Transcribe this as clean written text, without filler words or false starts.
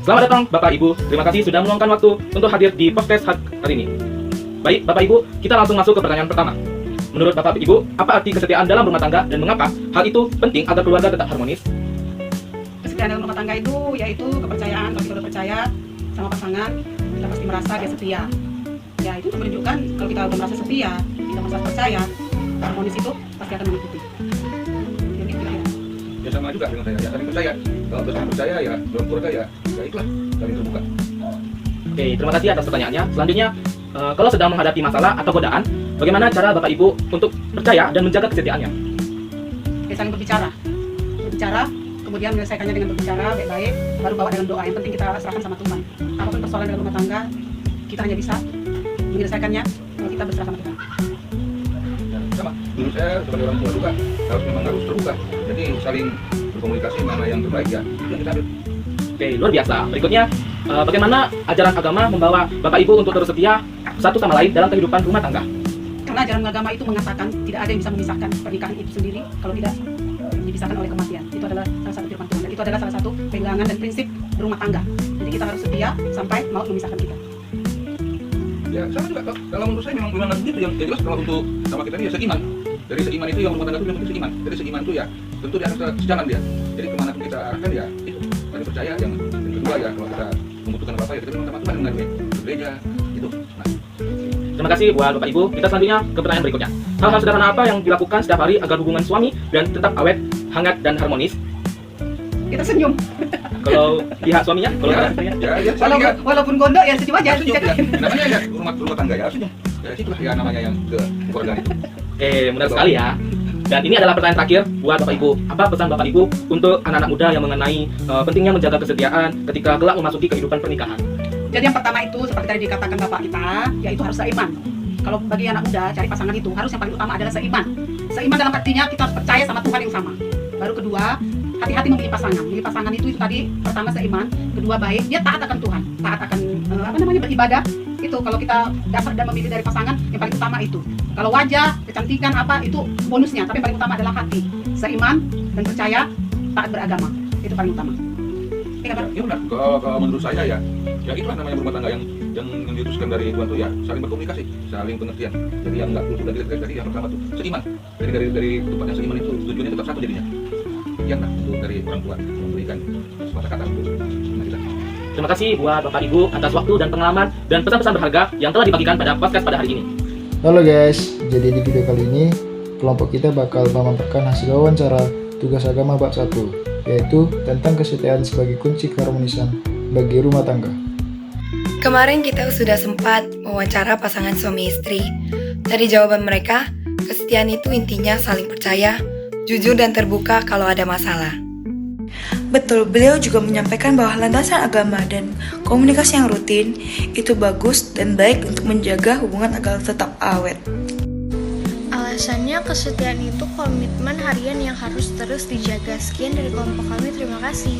Selamat datang Bapak Ibu, terima kasih sudah meluangkan waktu untuk hadir di podcast hari ini. Baik Bapak Ibu, kita langsung masuk ke pertanyaan pertama. Menurut Bapak Ibu, apa arti kesetiaan dalam rumah tangga dan mengapa hal itu penting agar keluarga tetap harmonis? Kesetiaan dalam rumah tangga itu yaitu kepercayaan. Kalau kita udah percaya sama pasangan, kita pasti merasa dia setia. Ya itu menunjukkan kalau kita udah merasa setia, kita merasa percaya, harmonis itu pasti akan mengikuti. Jadi gitu ya. Ya sama juga dengan saya, ya saling percaya. Kalau saling percaya ya dalam keluarga ya itulah saling terbuka. Oke, terima kasih atas pertanyaannya. Selanjutnya, kalau sedang menghadapi masalah atau godaan, bagaimana cara Bapak Ibu untuk percaya dan menjaga kesetiaannya? Ya saling berbicara, kemudian menyelesaikannya dengan berbicara baik-baik, baru bawa dengan doa. Yang penting kita serahkan sama Tuhan. Apapun persoalan dalam rumah tangga, kita hanya bisa menyelesaikannya kalau kita berserah sama Tuhan. Sama, menurut saya sebagai orang tua juga memang harus terbuka. Jadi saling berkomunikasi mana yang terbaik ya itu yang kita ambil. Oke, luar biasa. Berikutnya, bagaimana ajaran agama membawa Bapak Ibu untuk terus setia satu sama lain dalam kehidupan rumah tangga? Karena ajaran agama itu mengatakan tidak ada yang bisa memisahkan pernikahan itu sendiri kalau tidak dipisahkan oleh kematian. Itu adalah salah satu firman Tuhan dan itu adalah salah satu pegangan dan prinsip berumah tangga. Jadi kita harus setia sampai maut memisahkan kita. Ya sama juga kalau menurut saya memang harus gitu yang jelas kalau untuk sama kita ini ya seiman. Dari seiman itu yang rumah tangga itu yang penting seiman. Dari seiman itu ya tentu dia harus sejalan dia. Jadi kemana pun kita arahkan ya itu saling percaya. Yang kedua ya kalau kita membutuhkan apa ya kita minta sama Tuhan dengan gereja itu. Nah. Terima kasih buat Bapak Ibu. Kita selanjutnya ke pertanyaan berikutnya. Hal-hal sederhana apa yang dilakukan setiap hari agar hubungan suami dan tetap awet, hangat, dan harmonis? Kita senyum. Kalau pihak suaminya, kalau Ya, saya, ya, Walaupun gondok ya senyum aja. senyum, ya. Namanya ya rumah tangga ya senyum. Ya itulah ya namanya yang kekeluargaan itu. Benar sekali ya. Dan ini adalah pertanyaan terakhir buat Bapak Ibu. Apa pesan Bapak Ibu untuk anak-anak muda yang mengenai pentingnya menjaga kesetiaan ketika kelak memasuki kehidupan pernikahan? Jadi yang pertama itu seperti tadi dikatakan Bapak kita, yaitu harus seiman. Kalau bagi anak muda cari pasangan itu harus yang paling utama adalah seiman. Seiman dalam artinya kita harus percaya sama Tuhan yang sama. Baru kedua, hati-hati memilih pasangan. Memilih pasangan itu tadi pertama seiman, kedua baik, dia taat akan Tuhan, taat akan beribadah. Itu kalau kita dasar dan memilih dari pasangan yang paling utama itu. Kalau wajah, kecantikan apa itu bonusnya, tapi yang paling utama adalah hati, seiman dan percaya, taat beragama. Itu paling utama. Ya benar. Kalau menurut saya ya itulah namanya rumah tangga yang diutuskan dari Tuhan tuh ya saling berkomunikasi, saling pengertian. Jadi yang nggak luput dari tadi yang pertama tuh seiman. Jadi dari tempat yang seiman itu tujuannya tetap satu jadinya. Yang untuk dari orang tua memberikan sepatah kata untuk kita. Terima kasih buat Bapak Ibu atas waktu dan pengalaman dan pesan-pesan berharga yang telah dibagikan pada podcast pada hari ini. Halo guys, jadi di video kali ini kelompok kita bakal memamerkan hasil wawancara tugas agama bab 1, yaitu tentang kesetiaan sebagai kunci keharmonisan bagi rumah tangga. Kemarin kita sudah sempat mewawancara pasangan suami istri. Dari jawaban mereka, kesetiaan itu intinya saling percaya, jujur dan terbuka kalau ada masalah. Betul, beliau juga menyampaikan bahwa landasan agama dan komunikasi yang rutin itu bagus dan baik untuk menjaga hubungan agar tetap awet. Alasannya kesetiaan itu komitmen harian yang harus terus dijaga. Sekian dari kelompok kami, terima kasih.